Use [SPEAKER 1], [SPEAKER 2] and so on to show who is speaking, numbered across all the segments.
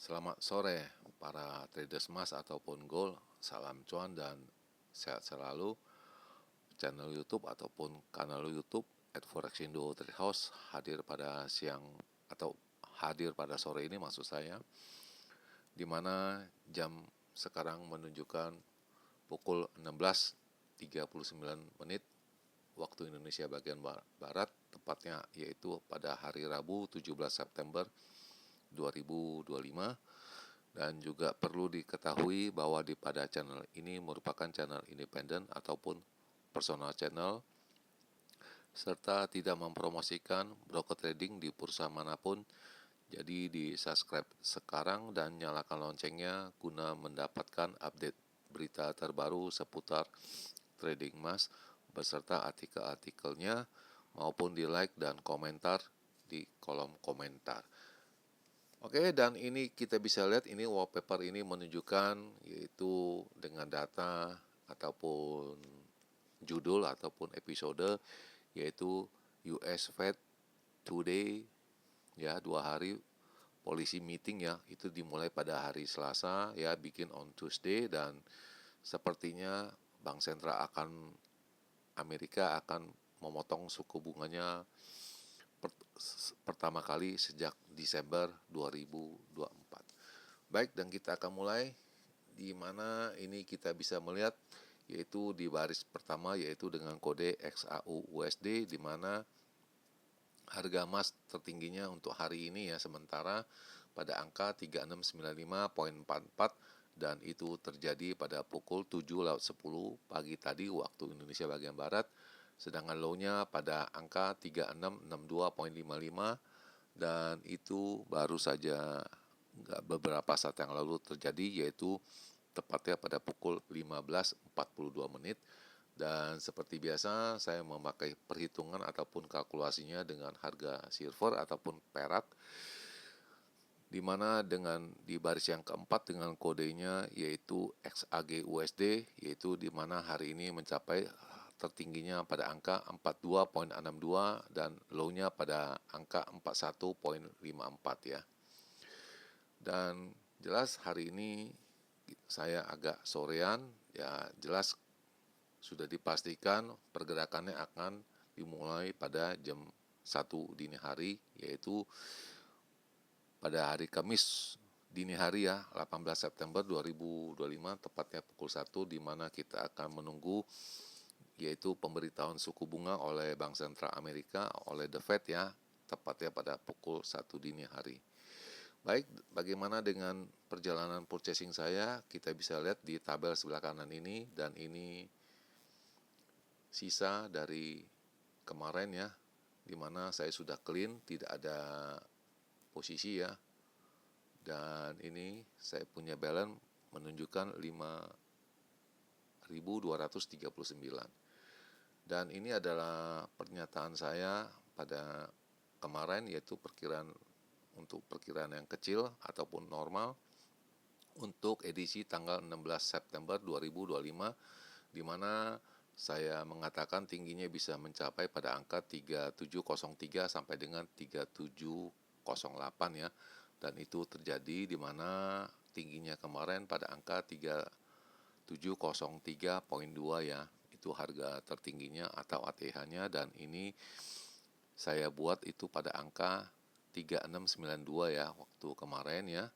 [SPEAKER 1] Selamat sore para traders emas ataupun gold. Salam cuan dan sehat selalu. Channel YouTube ataupun kanal YouTube @forexindo Trade House hadir pada siang atau hadir pada sore ini maksud saya, di mana jam sekarang menunjukkan pukul 16.39 waktu Indonesia bagian barat, tepatnya yaitu pada hari Rabu 17 September 2025. Dan juga perlu diketahui bahwa pada channel ini merupakan channel independen ataupun personal channel, serta tidak mempromosikan broker trading di bursa manapun. Jadi di subscribe sekarang dan nyalakan loncengnya guna mendapatkan update berita terbaru seputar trading emas beserta artikel-artikelnya, maupun di like dan komentar di kolom komentar. Oke, dan ini kita bisa lihat ini wallpaper ini menunjukkan yaitu dengan data ataupun judul ataupun episode, yaitu US Fed Today ya, 2 hari polisi meeting ya, itu dimulai pada hari Selasa ya, bikin on Tuesday, dan sepertinya Bank Sentral Amerika akan memotong suku bunganya pertama kali sejak Desember 2024. Baik, dan kita akan mulai, di mana ini kita bisa melihat yaitu di baris pertama yaitu dengan kode XAU USD, di mana harga emas tertingginya untuk hari ini ya sementara pada angka 3695,44, dan itu terjadi pada pukul 7.10 pagi tadi waktu Indonesia bagian barat. Sedangkan low-nya pada angka 3662,55, dan itu baru saja beberapa saat yang lalu terjadi, yaitu tepatnya pada pukul 15.42. Dan seperti biasa saya memakai perhitungan ataupun kalkulasinya dengan harga silver ataupun perak, di mana dengan di baris yang keempat dengan kodenya yaitu XAG USD, yaitu di mana hari ini mencapai tertingginya pada angka 42,62 dan low-nya pada angka 41,54 ya. Dan jelas hari ini saya agak sorean ya, jelas sudah dipastikan pergerakannya akan dimulai pada jam 1 dini hari, yaitu pada hari Kamis dini hari ya, 18 September 2025, tepatnya pukul 1, di mana kita akan menunggu yaitu pemberitahuan suku bunga oleh Bank Sentral Amerika, oleh The Fed ya, tepatnya pada pukul 1 dini hari. Baik, bagaimana dengan perjalanan purchasing saya? Kita bisa lihat di tabel sebelah kanan ini, dan ini sisa dari kemarin ya, di mana saya sudah clean, tidak ada posisi ya. Dan ini saya punya balance menunjukkan 5.239. Dan ini adalah pernyataan saya pada kemarin, yaitu perkiraan yang kecil ataupun normal untuk edisi tanggal 16 September 2025, di mana saya mengatakan tingginya bisa mencapai pada angka 3703 sampai dengan 3708 ya. Dan itu terjadi di mana tingginya kemarin pada angka 3703,2 ya. Itu harga tertingginya atau ATH-nya, dan ini saya buat itu pada angka 3692 ya waktu kemarin ya.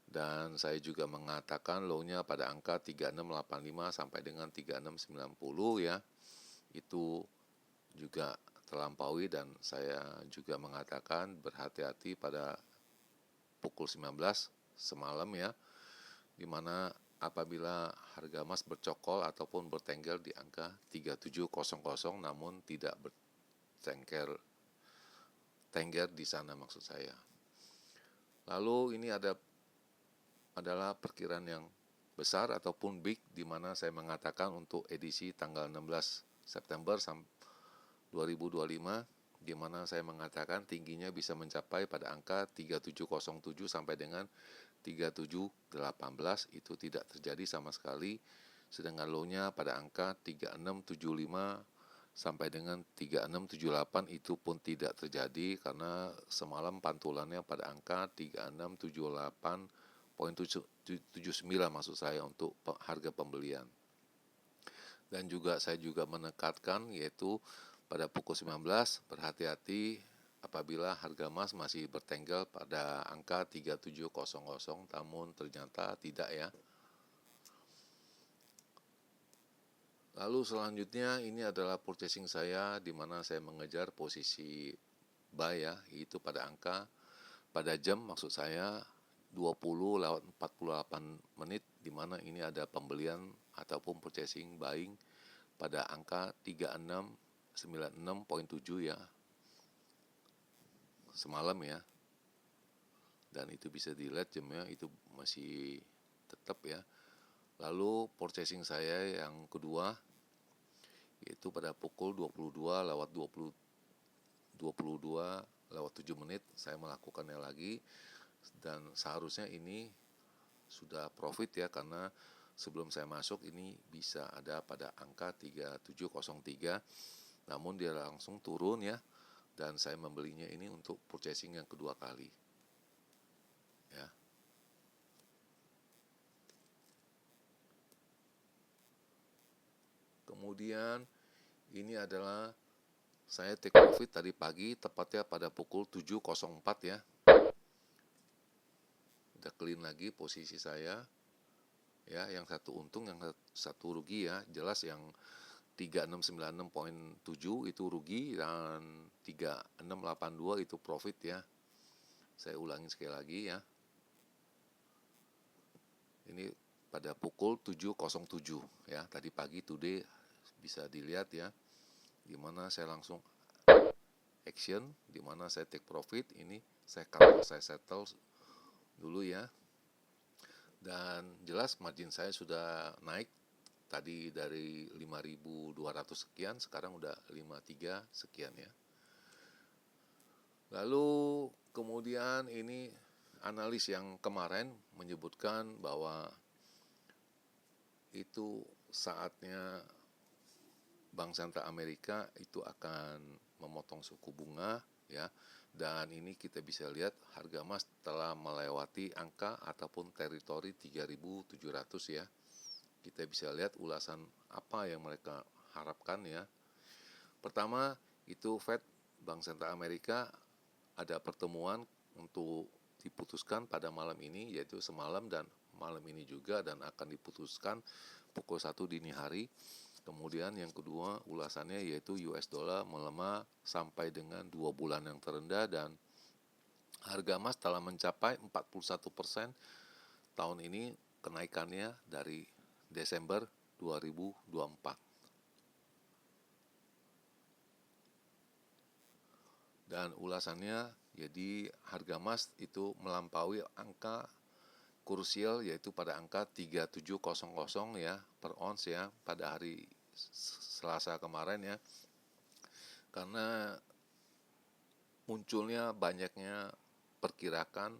[SPEAKER 1] Dan saya juga mengatakan low-nya pada angka 3685 sampai dengan 3690 ya. Itu juga terlampaui, dan saya juga mengatakan berhati-hati pada pukul 19 semalam ya, di mana apabila harga emas bercokol ataupun bertengger di angka 3700 namun tidak bertengger di sana maksud saya. Lalu ini adalah perkiraan yang besar ataupun big, di mana saya mengatakan untuk edisi tanggal 16 September 2025, di mana saya mengatakan tingginya bisa mencapai pada angka 3707 sampai dengan 3718, itu tidak terjadi sama sekali. Sedangkan low-nya pada angka 3675 sampai dengan 3678 itu pun tidak terjadi karena semalam pantulannya pada angka 3678,79 maksud saya untuk harga pembelian. Dan juga saya juga menekatkan yaitu pada pukul 19 berhati-hati apabila harga emas masih bertengger pada angka 3700, namun ternyata tidak ya. Lalu selanjutnya ini adalah purchasing saya di mana saya mengejar posisi buy ya, itu pada angka pada jam maksud saya 20:48 di mana ini ada pembelian ataupun purchasing buying pada angka 3696,7 ya semalam ya. Dan itu bisa dilihat jamnya itu masih tetap ya. Lalu purchasing saya yang kedua yaitu pada pukul 22:7 saya melakukannya lagi, dan seharusnya ini sudah profit ya karena sebelum saya masuk ini bisa ada pada angka 3703, namun dia langsung turun ya, dan saya membelinya ini untuk purchasing yang kedua kali ya. Kemudian ini adalah saya take profit tadi pagi tepatnya pada pukul 7:04 ya. Udah clean lagi posisi saya. Ya, yang satu untung, yang satu rugi ya. Jelas yang 3696,7 itu rugi dan 3682 itu profit ya. Saya ulangi sekali lagi ya. Ini pada pukul 7:07 ya. Tadi pagi today bisa dilihat ya. Dimana saya langsung action, dimana saya take profit, ini saya settle dulu ya. Dan jelas margin saya sudah naik tadi dari 5.200 sekian, sekarang udah 53 sekian ya. Lalu kemudian ini analis yang kemarin menyebutkan bahwa itu saatnya Bank Sentral Amerika itu akan memotong suku bunga ya, dan ini kita bisa lihat harga emas telah melewati angka ataupun teritori 3.700 ya. Kita bisa lihat ulasan apa yang mereka harapkan ya. Pertama itu Fed, Bank Sentral Amerika, ada pertemuan untuk diputuskan pada malam ini, yaitu semalam dan malam ini juga, dan akan diputuskan pukul 1 dini hari. Kemudian yang kedua ulasannya yaitu US dollar melemah sampai dengan 2 bulan yang terendah, dan harga emas telah mencapai 41% tahun ini kenaikannya dari Desember 2024. Dan ulasannya jadi harga emas itu melampaui angka krusial yaitu pada angka 3700 ya per ons ya pada hari Selasa kemarin ya, karena munculnya banyaknya perkirakan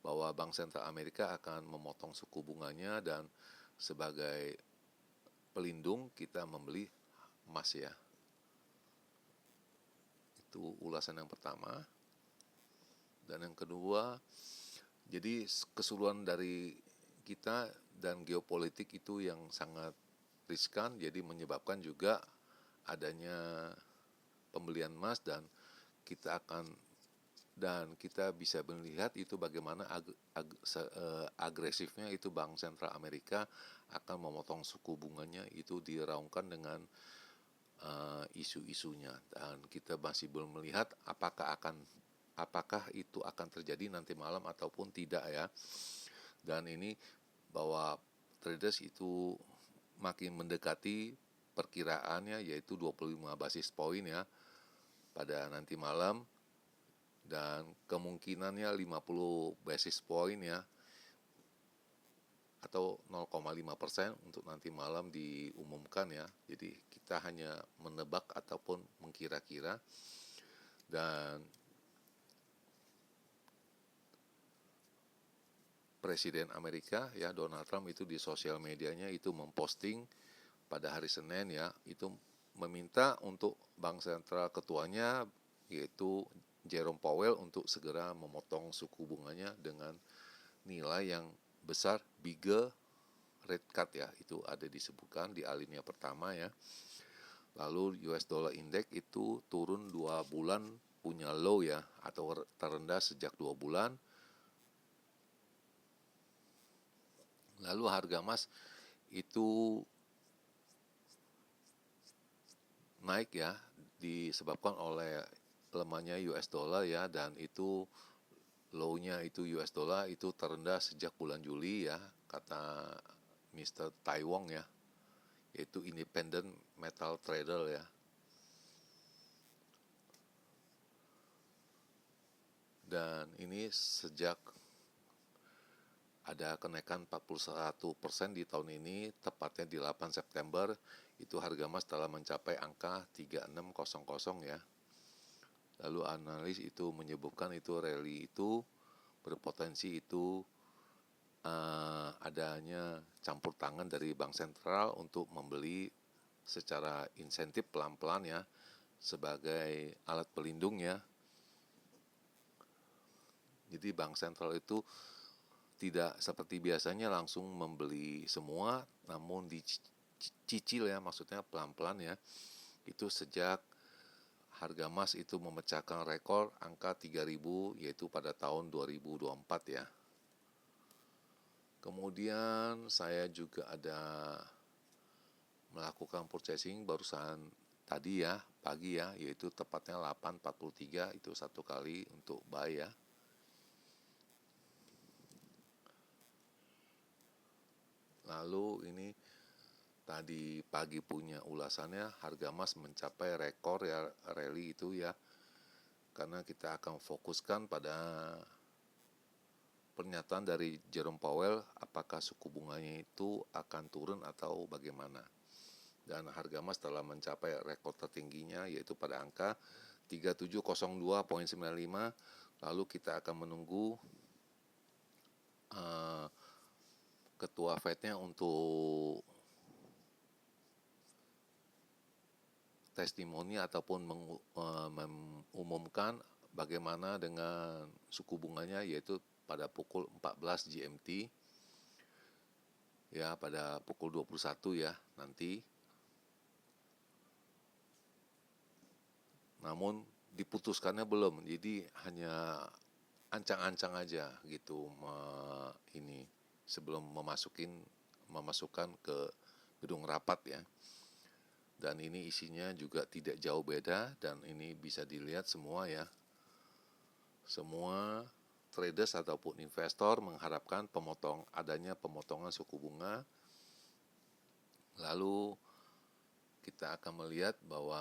[SPEAKER 1] bahwa Bank Sentral Amerika akan memotong suku bunganya, dan sebagai pelindung kita membeli emas ya. Itu ulasan yang pertama. Dan yang kedua, jadi keseluruhan dari kita dan geopolitik itu yang sangat riskan, jadi menyebabkan juga adanya pembelian emas, dan kita bisa melihat itu bagaimana agresifnya itu Bank Sentral Amerika akan memotong suku bunganya, itu diraungkan dengan isu-isunya, dan kita masih belum melihat apakah itu akan terjadi nanti malam ataupun tidak ya. Dan ini bahwa traders itu makin mendekati perkiraannya yaitu 25 basis poin ya pada nanti malam, dan kemungkinannya 50 basis poin ya atau 0,5% untuk nanti malam diumumkan ya. Jadi kita hanya menebak ataupun mengkira-kira. Dan Presiden Amerika ya Donald Trump itu di sosial medianya itu memposting pada hari Senin ya, itu meminta untuk Bank Sentral ketuanya yaitu Jerome Powell untuk segera memotong suku bunganya dengan nilai yang besar, bigger rate cut ya, itu ada disebutkan di alinea pertama ya. Lalu US dollar index itu turun 2 bulan punya low ya, atau terendah sejak 2 bulan. Lalu harga emas itu naik ya, disebabkan oleh lemahnya US dollar ya, dan itu low-nya itu US dollar itu terendah sejak bulan Juli ya, kata Mr. Taiwan ya, yaitu independent metal trader ya. Dan ini sejak ada kenaikan 41% di tahun ini, tepatnya di 8 September, itu harga emas telah mencapai angka 3600 ya. Lalu analis itu menyebutkan itu rally itu berpotensi itu adanya campur tangan dari Bank Sentral untuk membeli secara insentif pelan-pelan ya, sebagai alat pelindung ya. Jadi Bank Sentral itu tidak seperti biasanya langsung membeli semua, namun dicicil ya, maksudnya pelan-pelan ya. Itu sejak harga emas itu memecahkan rekor angka 3.000 yaitu pada tahun 2024 ya. Kemudian saya juga ada melakukan purchasing barusan tadi ya, pagi ya, yaitu tepatnya 8.43 itu satu kali untuk buy ya. Lalu ini tadi pagi punya ulasannya, harga emas mencapai rekor ya rally itu ya, karena kita akan fokuskan pada pernyataan dari Jerome Powell apakah suku bunganya itu akan turun atau bagaimana. Dan harga emas telah mencapai rekor tertingginya yaitu pada angka 3702,95. Lalu kita akan menunggu ketua Fed-nya untuk testimoni ataupun mengumumkan bagaimana dengan suku bunganya, yaitu pada pukul 14 GMT ya, pada pukul 21 ya nanti. Namun diputuskannya belum, jadi hanya ancang-ancang aja gitu ini sebelum memasukkan ke gedung rapat ya. Dan ini isinya juga tidak jauh beda, dan ini bisa dilihat semua ya. Semua traders ataupun investor mengharapkan adanya pemotongan suku bunga. Lalu kita akan melihat bahwa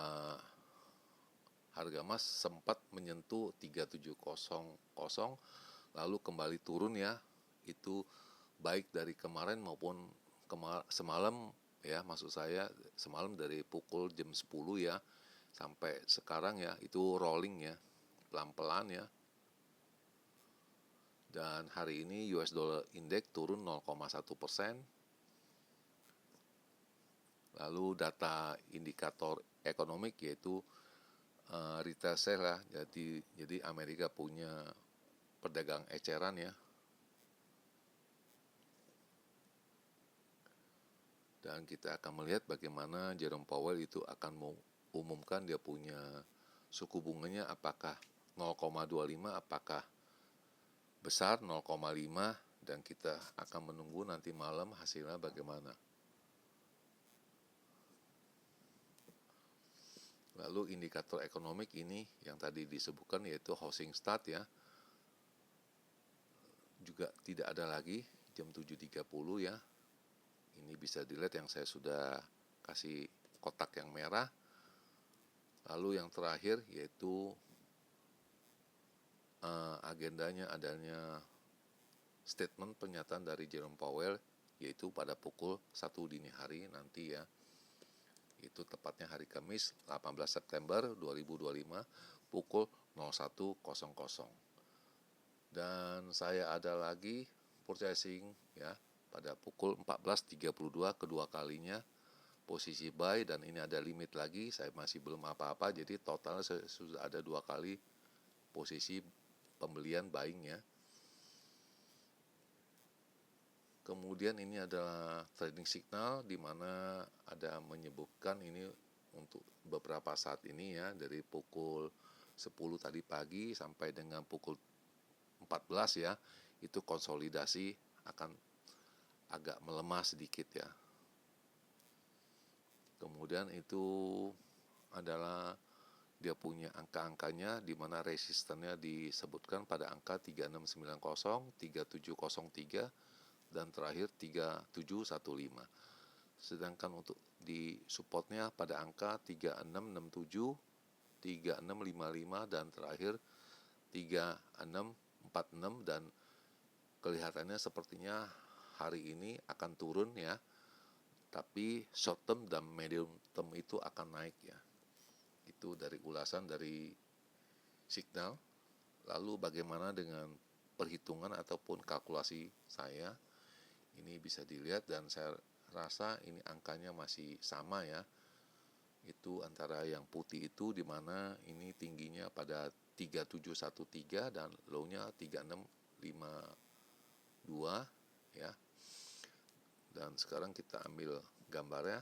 [SPEAKER 1] harga emas sempat menyentuh 3700, lalu kembali turun ya. Itu baik dari kemarin maupun semalam ya, maksud saya semalam dari pukul jam 10 ya sampai sekarang ya, itu rolling ya, pelan-pelan ya. Dan hari ini US dollar index turun 0,1%. Lalu data indikator ekonomik yaitu retail sale ya, jadi Amerika punya pedagang eceran ya. Dan kita akan melihat bagaimana Jerome Powell itu akan mengumumkan dia punya suku bunganya, apakah 0,25, apakah besar 0,5, dan kita akan menunggu nanti malam hasilnya bagaimana. Lalu indikator ekonomik ini yang tadi disebutkan yaitu housing start ya, juga tidak ada lagi jam 7.30 ya. Ini bisa dilihat yang saya sudah kasih kotak yang merah. Lalu yang terakhir yaitu agendanya adanya statement pernyataan dari Jerome Powell, yaitu pada pukul 1 dini hari nanti ya. Itu tepatnya hari Kamis 18 September 2025 pukul 01.00. Dan saya ada lagi purchasing ya pada pukul 14.32 kedua kalinya posisi buy, dan ini ada limit lagi, saya masih belum apa-apa, jadi total sudah ada 2 kali posisi pembelian buying ya. Kemudian ini adalah trading signal di mana ada menyebutkan ini untuk beberapa saat ini ya, dari pukul 10 tadi pagi sampai dengan pukul 14 ya, itu konsolidasi akan agak melemah sedikit ya. Kemudian itu adalah dia punya angka-angkanya di mana resistennya disebutkan pada angka 3690, 3703 dan terakhir 3715. Sedangkan untuk di supportnya pada angka 3667, 3655 dan terakhir 3646, dan kelihatannya sepertinya hari ini akan turun ya. Tapi short term dan medium term itu akan naik ya. Itu dari ulasan dari signal. Lalu bagaimana dengan perhitungan ataupun kalkulasi saya? Ini bisa dilihat dan saya rasa ini angkanya masih sama ya. Itu antara yang putih itu di mana ini tingginya pada 3713 dan low-nya 3652 ya. Dan sekarang kita ambil gambarnya.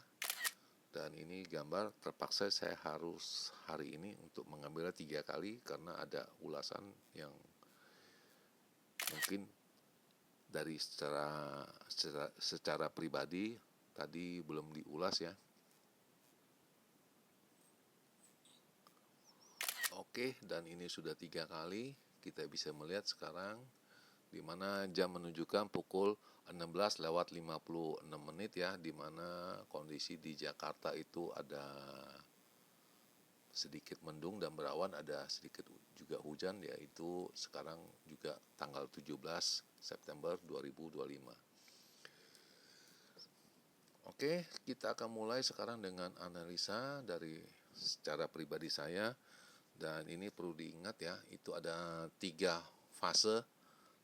[SPEAKER 1] Dan ini gambar terpaksa saya harus hari ini untuk mengambilnya 3 kali karena ada ulasan yang mungkin dari secara pribadi tadi belum diulas ya. Oke, dan ini sudah 3 kali. Kita bisa melihat sekarang di mana jam menunjukkan pukul 16:56 ya, di mana kondisi di Jakarta itu ada sedikit mendung dan berawan, ada sedikit juga hujan, yaitu sekarang juga tanggal 17 September 2025. Oke, kita akan mulai sekarang dengan analisa dari secara pribadi saya, dan ini perlu diingat ya, itu ada 3 fase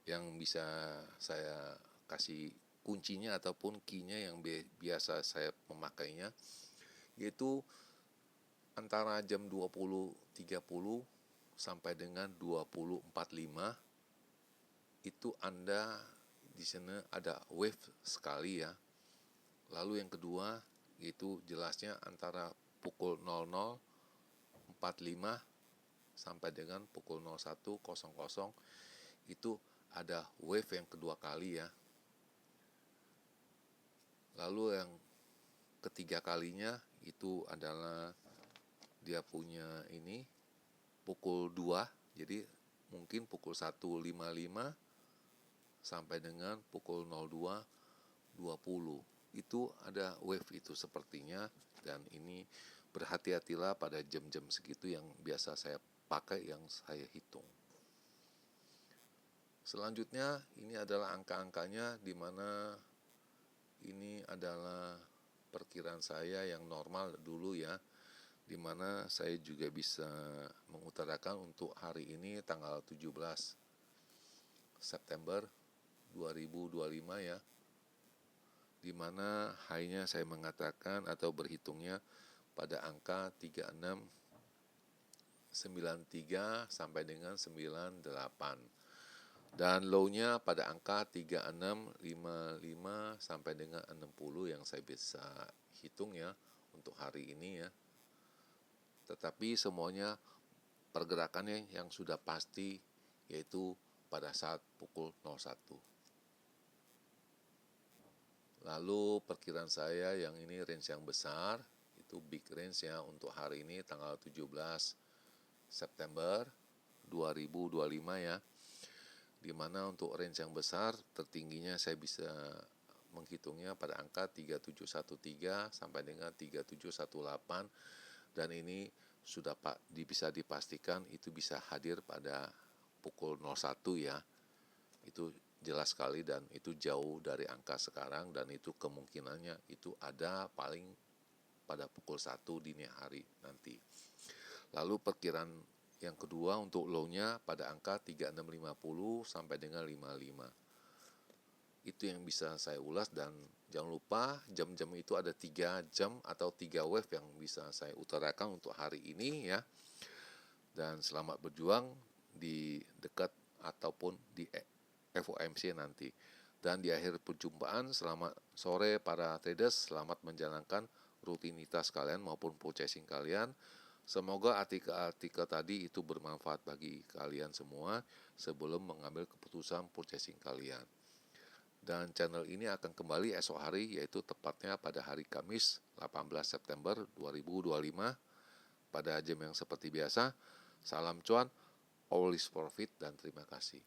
[SPEAKER 1] yang bisa saya kasih kuncinya ataupun key-nya yang biasa saya memakainya, yaitu antara jam 20.30 sampai dengan 20.45 itu Anda di sana ada wave sekali ya. Lalu yang kedua yaitu jelasnya antara pukul 00.45 sampai dengan pukul 01.00 itu ada wave yang kedua kali ya. Lalu yang ketiga kalinya itu adalah dia punya ini pukul 2, jadi mungkin pukul 1.55 sampai dengan pukul 02.20 itu ada wave itu sepertinya. Dan ini berhati-hatilah pada jam-jam segitu yang biasa saya pakai, yang saya hitung. Selanjutnya ini adalah angka-angkanya, di mana ini adalah perkiraan saya yang normal dulu ya, di mana saya juga bisa mengutarakan untuk hari ini tanggal 17 September 2025 ya, di mana high-nya saya mengatakan atau berhitungnya pada angka 3693 sampai dengan 98, dan low-nya pada angka 3655 sampai dengan 60 yang saya bisa hitung ya untuk hari ini ya. Tetapi semuanya pergerakannya yang sudah pasti, yaitu pada saat pukul 01. Lalu perkiraan saya yang ini range yang besar, itu big range ya untuk hari ini tanggal 17 September 2025 ya. Dimana untuk range yang besar tertingginya saya bisa menghitungnya pada angka 3713 sampai dengan 3718, dan ini sudah bisa dipastikan itu bisa hadir pada pukul 01 ya. Itu jelas sekali dan itu jauh dari angka sekarang, dan itu kemungkinannya itu ada paling pada pukul 1 dini hari nanti. Lalu perkiraan yang kedua untuk low-nya pada angka 3650 sampai dengan 55. itu yang bisa saya ulas, dan jangan lupa jam-jam itu ada 3 jam atau 3 wave yang bisa saya utarakan untuk hari ini ya. Dan selamat berjuang di dekat ataupun di FOMC nanti. Dan di akhir perjumpaan, selamat sore para traders, selamat menjalankan rutinitas kalian maupun purchasing kalian. Semoga artikel-artikel tadi itu bermanfaat bagi kalian semua sebelum mengambil keputusan purchasing kalian. Dan channel ini akan kembali esok hari, yaitu tepatnya pada hari Kamis 18 September 2025 pada jam yang seperti biasa. Salam cuan, always profit, dan terima kasih.